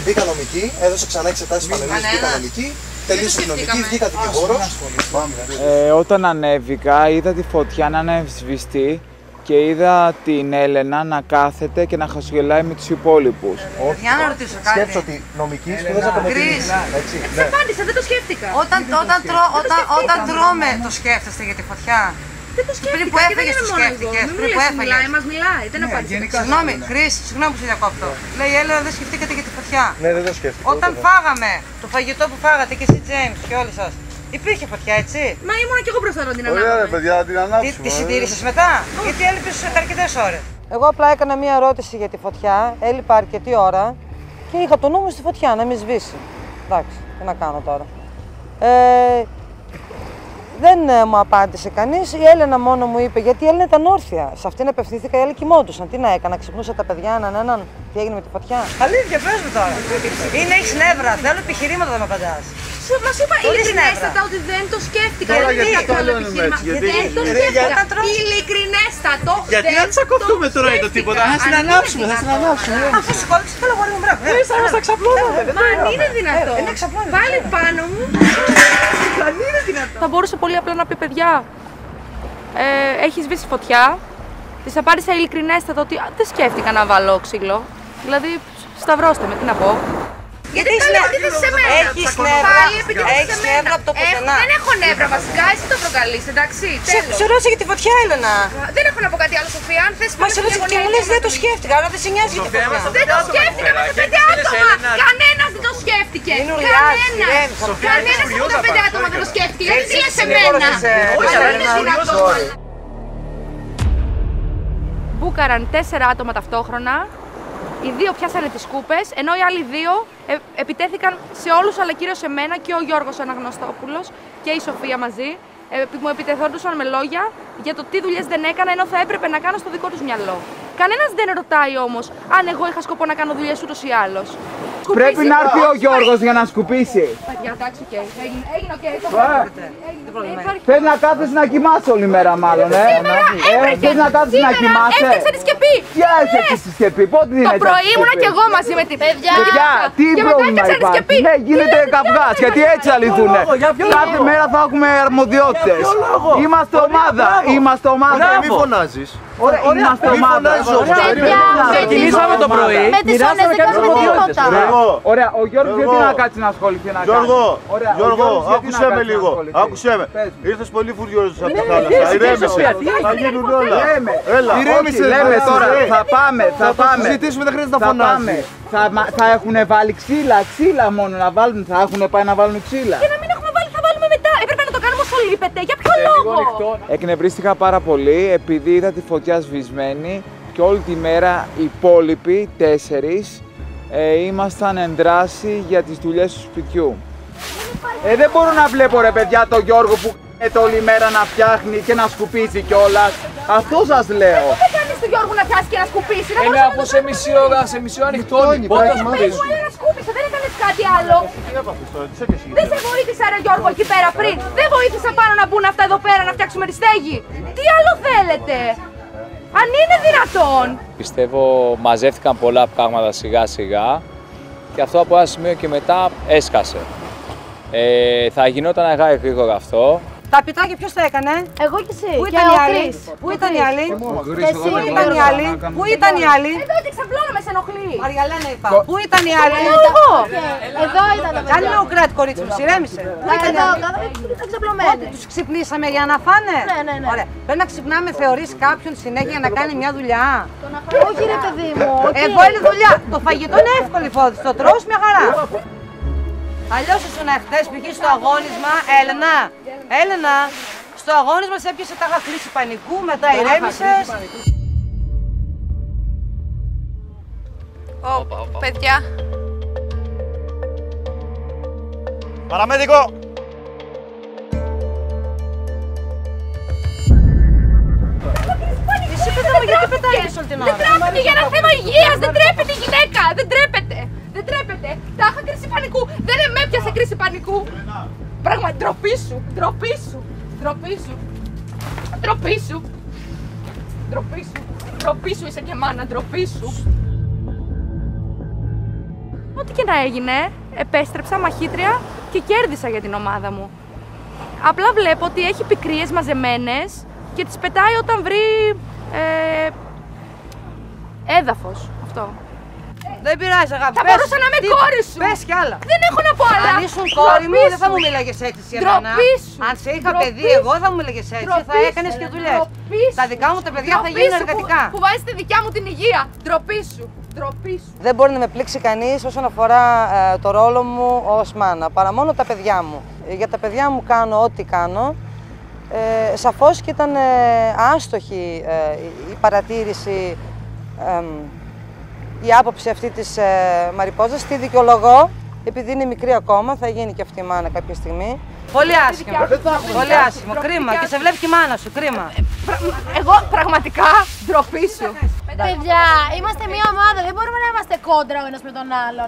Και μπήκα νομική, έδωσε ξανά εξετάσεις πανελλήνιες, μπήκα νομική, τελείωσε η νομική, βγήκα δικηγόρος. Όταν ανέβηκα, είδα τη φωτιά να είναι σβηστή και είδα την Έλενα να κάθεται και να χασογελάει με τους υπόλοιπους. Για να ρωτήσω κάτι. Σκέψω ότι νομική σπούδασα από νομική. Δεν απάντησα, δεν το σκέφτηκα. Όταν τρώμε, το σκέφτεστε για τη φωτιά. Δεν το σκέφτηκα. Πριν που έφεγες το σκέφτηκες. Μην μου λες μιλάει, μας μιλάει. Δεν απάντησε. Συγγνώμη, Χρήση, συγγνώμη που σε διακόπτω. Λέει η Έλενα, δεν σκεφτήκατε για τη φωτιά. Ναι, δεν το σκέφτηκα. Όταν φάγαμε το φαγητό που φάγατε και εσύ, Τζέιμς, και όλοι σας, υπήρχε φωτιά, έτσι. Μα ήμουν και εγώ μπροστά την ανάγκη. Ωραία, ρε παιδιά, την ανάψουμε. Τη συντήρησες μετά, γιατί έλειπες αρκετές ώρες. Εγώ απλά έκανα μία ερώτηση για τη φωτιά, έλειπα αρκετή ώρα και είχα το νου μου στη φωτιά να μην σβήσει. Εντάξει, τι να κάνω τώρα. Δεν μου απάντησε κανείς. Η Έλενα μόνο μου είπε, γιατί η Έλενα ήταν όρθια. Σε αυτήν απευθύνθηκα, οι άλλοι κοιμόντουσαν. Τι να έκανα, ξυπνούσα τα παιδιά έναν. Τι έγινε με τη φωτιά. Αλήθεια, πες μου τώρα. Είναι, έχεις νεύρα. Θέλω επιχειρήματα, δεν με απαντάς. Μας είπα ειλικρινέστατα ότι δεν το σκέφτηκα. Τώρα γιατί το λέμε έτσι, δεν το σκέφτηκα. Ειλικρινέστατο. Γιατί να τσακωθούμε τώρα για το τίποτα. Θα την ανάψουμε, θα την ανάψουμε. Αφού σηκώθηκες, θέλω αγόρι μου, μπράβο. Εμείς θα ξαπλώνουμε. Μα αν είναι δυνατό. Βάλει πάνω μου. Θα μπορούσε πολύ απλά να πει, παιδιά, έχει σβήσει φωτιά. Της απάντησα ειλικρινέστατα ότι δεν σκέφτηκα να βάλω ξύλο. Δηλαδή, σταυρώστε με, τι να πω. Γιατί πάλι επιτίθεσαι σε μένα. Έχεις νεύρα από το πουθενά. Δεν έχω νεύρα βασικά, εσύ το προκαλείς, εντάξει. Σε ρώτησα για τη φωτιά, Έλενα. Δεν έχω να πω κάτι άλλο, Σοφία. Αν θες Μα σε ρώτησα και μου λες δεν το σκέφτηκα, αλλά δεν σε νοιάζει για τη φωτιά. Δεν το σκέφτηκα με τα 5 άτομα. Κανένας δεν το σκέφτηκε. Κανένας από τα 5 άτομα δεν το σκέφτηκε. Γιατί τι λες σε μένα. Μπούκαραν 4 άτομα ταυτόχρονα. Οι 2 πιάσανε τις κούπες, ενώ οι άλλοι 2 επιτέθηκαν σε όλους, αλλά κυρίως σε μένα και ο Γιώργος Αναγνωστόπουλος και η Σοφία μαζί. Μου επιτεθόντουσαν με λόγια για το τι δουλειές δεν έκανα, ενώ θα έπρεπε να κάνω στο δικό τους μυαλό. Κανένας δεν ρωτάει όμως αν εγώ είχα σκοπό να κάνω δουλειές ούτως ή άλλως. Πρέπει να έρθει ο Γιώργος για να σκουπίσει. Παιδιά, εντάξει, οκ. Έγινε οκ. Θες να κάθεσαι να κοιμάσαι όλη μέρα μάλλον, θες να κάθεσαι να κοιμάσαι. Έφτιαξε τη σκεπή. Τι έφτιαξες τη σκεπή, πότε την Το πρωί ήμουνα κι εγώ μαζί με την παιδιά. Τι πρόβλημα υπάρχει. Ναι, γίνεται καυγάς, γιατί έτσι θα λυθούνε. Κάθε μέρα θα έχουμε αρμοδιότητες. Είμαστε ομάδα. Είμαστε ομάδα. Μην φωνάζεις. Είμαστε ομάδα. Ξεκινήσαμε το πρωί. Με τις όνες δεν κάνουμε τίποτα. Ωραία, ο Γιώργος γιατί να κάτσει να ασχοληθεί να κάνει. Γιώργο, άκουσέ με λίγο. Άκουσέ με. Ήρθες πολύ φουριόζος από τη θάλασσα. Ηρέμησε. Θα γίνουν όλα. Ηρέμησε, λέμε τώρα. Θα πάμε. Συζητήσουμε, δεν χρειάζεται να φωνάζεις. Θα έχουν βάλει ξύλα μόνο να βάλουν. Θα έχουν πάει να βάλουν ξύλα. Και να μην έχουμε βάλει, θα βάλουμε μετά. Έπρεπε να το κάνουμε όσο λείπεται. Για ποιο λόγο. Εκνευρίστηκα πάρα πολύ επειδή είδα τη φωτιά σβησμένη και όλη τη μέρα οι υπόλοιποι 4 ήμασταν εν δράση για τις δουλειές του σπιτιού. Δεν μπορώ να βλέπω ρε παιδιά τον Γιώργο που όλη μέρα να φτιάχνει και να σκουπίζει κιόλας. Αυτό σας λέω. Δεν κάνεις του Γιώργου να πιάσει και να σκουπίσει. Είναι από σε μισή ώρα ανοιχτώνει. Πότε να σκούπισε, δεν έκανες κάτι άλλο. Δεν σε βοήθησα ρε Γιώργο εκεί πέρα πριν. Δεν βοήθησα πάνω να μπουν αυτά εδώ πέρα να φτιάξουμε τη στέγη. Τι άλλο θέλετε. Αν είναι δυνατόν. Πιστεύω μαζεύτηκαν πολλά πράγματα σιγά σιγά και αυτό από ένα σημείο και μετά έσκασε. Θα γινόταν αργά ή γρήγορα αυτό. Τα πιτάκια ποιος τα έκανε? Εγώ και εσύ. Πού ήταν οι άλλοι? Πού ήταν οι άλλοι? Πού ήταν οι άλλοι? Πού ήταν οι άλλοι? Εδώ ότι ξαπλώνομαι, σε ενοχλεί. Μαριαλένα είπα. Πού ήταν οι άλλοι? Εγώ. Εδώ ήταν τα παιδιά. Κάνε λίγο κράτη κορίτσι μου, ηρέμησε. Πού ήταν οι άλλοι? Ήταν ξαπλωμένοι. Τους ξυπνήσαμε για να φάνε? Ναι. Ωραία. Πρέπει να ξυπνάμε, θεωρείς κάποιον συνέχεια για να κάνει μια δουλειά? Όχι ρε παιδί μου. Εδώ είναι δουλειά. Το φαγητό είναι εύκολη υπόθεση. Το τρως μια χαρά. Αλλιώς ήσουν χτες π.χ. στο αγώνισμα, Έλενα, στο αγώνισμα σε έπιασε τάχα κρίση πανικού, μετά ηρέμησες. Παιδιά. Παραμέδικο! Εσύ παιδί μου, γιατί πετάγεις όλη την ώρα? Δεν τρέπεται για ένα θέμα υγείας, δεν τρέπεται η γυναίκα, δεν τρέπεται. Δεν τρέπεται. Τα είχα κρίση πανικού. Δεν με έπιασε κρίση πανικού. Πράγματι, ντροπή σου. Ντροπή σου. Ντροπή σου. Ντροπή σου. Ντροπή σου. Ντροπή σου είσαι και μάνα. Ντροπή σου. Ό,τι και να έγινε, επέστρεψα μαχήτρια και κέρδισα για την ομάδα μου. Απλά βλέπω ότι έχει πικρίες μαζεμένες και τις πετάει όταν βρει έδαφος. Αυτό. Δεν πειράζει, αγάπη. Θα μπορούσα να είμαι κόρη σου. Πες κι άλλα. Δεν έχω να πω άλλα. Αν ήσουν κόρη μου, δεν θα μου μίλαγες έτσι για μένα. Αν σε είχα παιδί, εγώ θα μου μίλαγες έτσι. Θα έκανες και δουλειές. Τα δικά μου τα παιδιά θα γίνουν εργατικά. Που βάζεις τη δικιά μου την υγεία. Ντροπή σου. Ντροπή σου. Δεν μπορεί να με πλήξει κανείς όσον αφορά το ρόλο μου ως μάνα, παρά μόνο τα παιδιά μου. Για τα παιδιά μου κάνω ό,τι κάνω. Σαφώς και ήταν άστοχη η παρατήρηση, η άποψη αυτή της Μαριπόζας. Τη δικαιολογώ, επειδή είναι μικρή ακόμα, θα γίνει και αυτή η μάνα κάποια στιγμή. Πολύ άσχημο, πολύ άσχημο, κρίμα. Και σε βλέπει και η μάνα σου, κρίμα. Εγώ πραγματικά ντροπή σου. Παιδιά, είμαστε μια ομάδα, δεν μπορούμε να είμαστε κόντρα ο ένας με τον άλλον.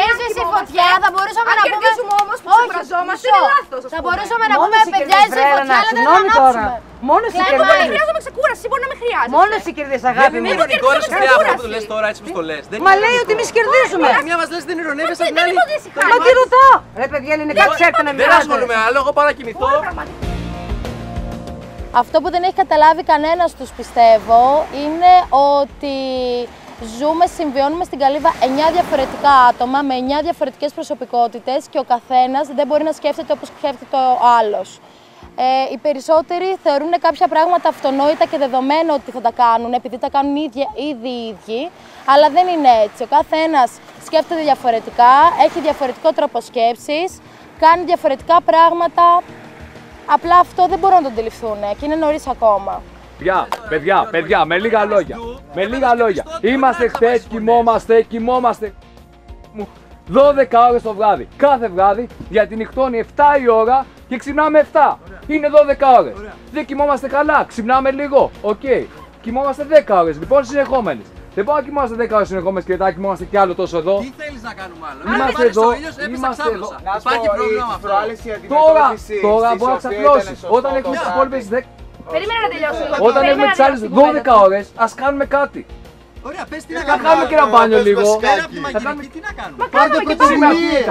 Έσβησε η φωτιά, θα μπορούσαμε να πούμε. Αν κερδίσουμε όμως που συμφραζόμαστε, είναι λάθος. Θα μπορούσαμε να πούμε, παιδιά, έσβησε η φωτιά, αλλά δεν θα ανάψουμε. Μόνο εσύ κερδίζεις. Δεν χρειάζομαι ξεκούραση, μπορεί να με χρειάζεται. Μόνο εσύ κερδίζεις, αγάπη μου. Δεν είναι ηρωνικό αυτό που το λες τώρα, έτσι που το λες. Μα λέει ότι εμείς κερδίζουμε. Μια μας λες δεν ηρωνεύεσαι, απ' την άλλη. Μα τι ρωτάω. Ρε παιδιά, ελληνικά ξέρετε να Δεν μιλάτε. ασχολούμαι άλλο, εγώ πάω να κοιμηθώ. Αυτό που δεν έχει καταλάβει κανένας τους, πιστεύω, είναι ότι συμβιώνουμε στην Καλύβα 9 διαφορετικά άτομα με 9 διαφορετικές προσωπικότητες και ο καθένας δεν μπορεί να σκέφτεται όπως σκέφτεται ο άλλος. Οι περισσότεροι θεωρούν κάποια πράγματα αυτονόητα και δεδομένο ότι θα τα κάνουν, επειδή τα κάνουν ήδη οι ίδιοι, αλλά δεν είναι έτσι. Ο καθένας σκέφτεται διαφορετικά, έχει διαφορετικό τρόπο σκέψης, κάνει διαφορετικά πράγματα. Απλά αυτό δεν μπορούν να το αντιληφθούν και είναι νωρίς ακόμα. Παιδιά, με λίγα λόγια. Με λίγα λόγια. Είμαστε χθες, κοιμόμαστε. 12 ώρες το βράδυ. Κάθε βράδυ γιατί νυχτώνει 7 η ώρα και ξυπνάμε 7. Είναι 12 ώρες. Δεν κοιμόμαστε καλά, ξυπνάμε λίγο. Οκ. Κοιμόμαστε 10 ώρες λοιπόν συνεχόμενες. Δεν μπορούμε να κοιμόμαστε 10 ώρες συνεχόμενες και μετά κοιμόμαστε κι άλλο τόσο εδώ. Τι θέλεις να κάνουμε άλλο? Είμαστε εδώ. Είμαστε εδώ. Υπάρχει πρόβλημα με αυτό. Τώρα μπορεί να ξαπλώσεις. Όταν έχουμε τις υπόλοιπες 10. Περίμενα να τελειώσω. Όταν έχουμε τις άλλες 12 ώρες, ας κάνουμε κάτι. Ωραία, πες τι να Θα κάνουμε. κάνουμε και ένα μπάνιο λίγο. Πέρα από τη μαγειρική, τι να κάνουμε. Πάρτε πρωτοβουλίες.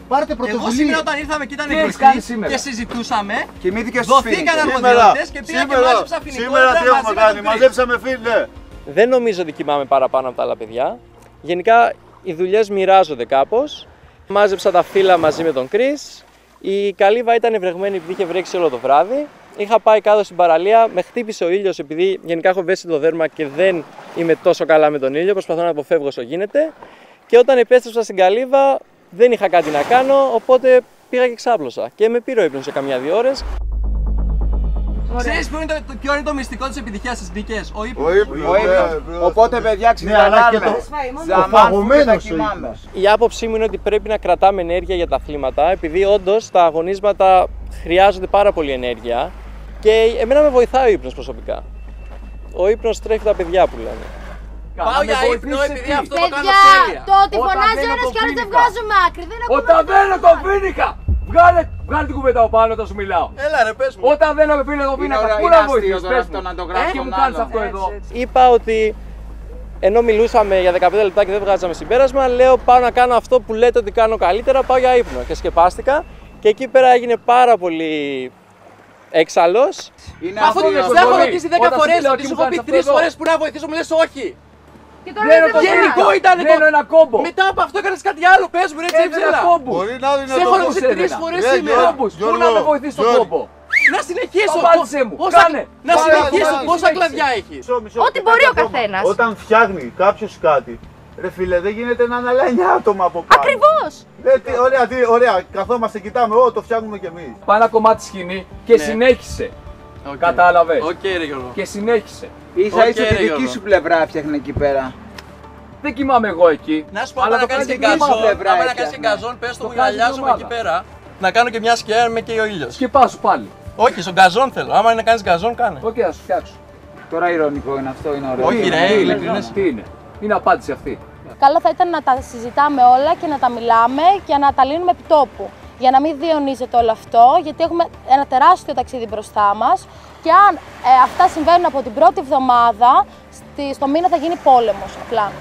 Πάρτε Εγώ πρωτοβουλίες. σήμερα όταν ήρθαμε και ήταν Τι έχεις εκλογή κάνει σήμερα? και συζητούσαμε, Κοιμήθηκε στους φίλους. δοθήκαν αρμοδιότητες και πήγα και μάζεψα Σήμερα φοινικότητα τι έχουμε μαζί με κάνει, τον Chris. μαζέψαμε φίλε. Δεν νομίζω ότι κοιμάμαι παραπάνω από τα άλλα παιδιά. Γενικά οι δουλειές μοιράζονται κάπως. Μάζεψα τα φύλλα μαζί με τον Chris. Η Καλύβα ήταν ευρεγμένη επειδή είχε βρέξει όλο το βράδυ. Είχα πάει κάτω στην παραλία, με χτύπησε ο ήλιος επειδή γενικά έχω βέσει το δέρμα και δεν είμαι τόσο καλά με τον ήλιο. Προσπαθώ να αποφεύγω όσο γίνεται. Και όταν επέστρεψα στην Καλύβα δεν είχα κάτι να κάνω, οπότε πήγα και ξάπλωσα. Και με πήρε ο ύπνος σε καμιά 2 ώρες. Ξέρεις ποιο είναι το μυστικό της επιτυχίας στις νίκες? Ο ύπνος. Οπότε παιδιά ξεκινάμε. φαγωμένος ο Η άποψή μου είναι ότι πρέπει να κρατάμε ενέργεια για τα αθλήματα, επειδή όντως τα αγωνίσματα χρειάζονται πάρα πολύ ενέργεια και εμένα με βοηθάει ο ύπνος προσωπικά. Ο ύπνος τρέφει τα παιδιά που λένε. Πάω για ύπνο επειδή αυτό το κάνω Παιδιά, τέλεια. το ότι φωνάζει ένας κι άλλος δεν βγάζουμε άκρη. Δεν έχουμε Όταν δεν έχω πίνακα! Βγάλε την κουβέντα από πάνω όταν σου μιλάω. Έλα ρε, πες μου. Όταν δεν έχω πίνακα, πού να βοηθήσεις, πες μου. Και μου κάνεις αυτό εδώ. Είπα ότι ενώ μιλούσαμε για 15 λεπτά και δεν βγάζαμε συμπέρασμα, λέω πάω να κάνω αυτό που λέτε ότι κάνω καλύτερα, πάω για ύπνο. Και σκεπάστηκα και εκεί πέρα έγινε πάρα πολύ έξαλλος. Αφού την έχω ρωτήσει 10 φορές, τη σου έχω πει 3 φορές που να βοηθήσω, μου λες όχι. Γενικό ήταν Δίνω ένα κόμπο. Μετά από αυτό έκανες κάτι άλλο, πες μου ρε τσίψελα. Μπορεί να δίνει Σε έχω ρωτήσει 3 φορές σήμερα. Πού να με βοηθήσει το κόμπο. Να συνεχίσω. Απάντησέ μου. Κάνε. Να συνεχίσω. Πόσα κλαδιά έχει. Ό,τι μπορεί ο καθένας. Όταν φτιάχνει κάποιος κάτι, ρε φίλε, δεν γίνεται να είναι άλλα 9 άτομα από πάνω. Ακριβώς. Ωραία, καθόμαστε, κοιτάμε, το φτιάχνουμε κι εμείς. Πάει ένα κομμάτι σκηνή και συνέχισε. Κατάλαβες. Οκ ρε Γιώργο. Και συνέχισε. Ίσα ίσα τη δική σου πλευρά έφτιαχνε εκεί πέρα. Δεν κοιμάμαι εγώ εκεί. Να σου πω, άμα να κάνεις και γκαζόν, πες το μου γυαλιάζομαι εκεί πέρα. Να κάνω και μια σκιά με και ο ήλιος. Σκεπάσου πάλι. Όχι, στον γκαζόν θέλω. Άμα είναι να κάνεις γκαζόν, κάνε. Οκ, θα σου φτιάξω. Τώρα ηρωνικό είναι αυτό, είναι ωραίο. Όχι ρε, ειλικρινές. Τι είναι. Είναι απάντηση αυτή. Καλό θα ήταν να τα συζητάμε όλα και να τα μιλάμε και να τα λύνουμε επί τόπου. Για να μην διονύζεται όλο αυτό, γιατί έχουμε ένα τεράστιο ταξίδι μπροστά μας και αν αυτά συμβαίνουν από την πρώτη εβδομάδα, στο μήνα θα γίνει πόλεμος απλά.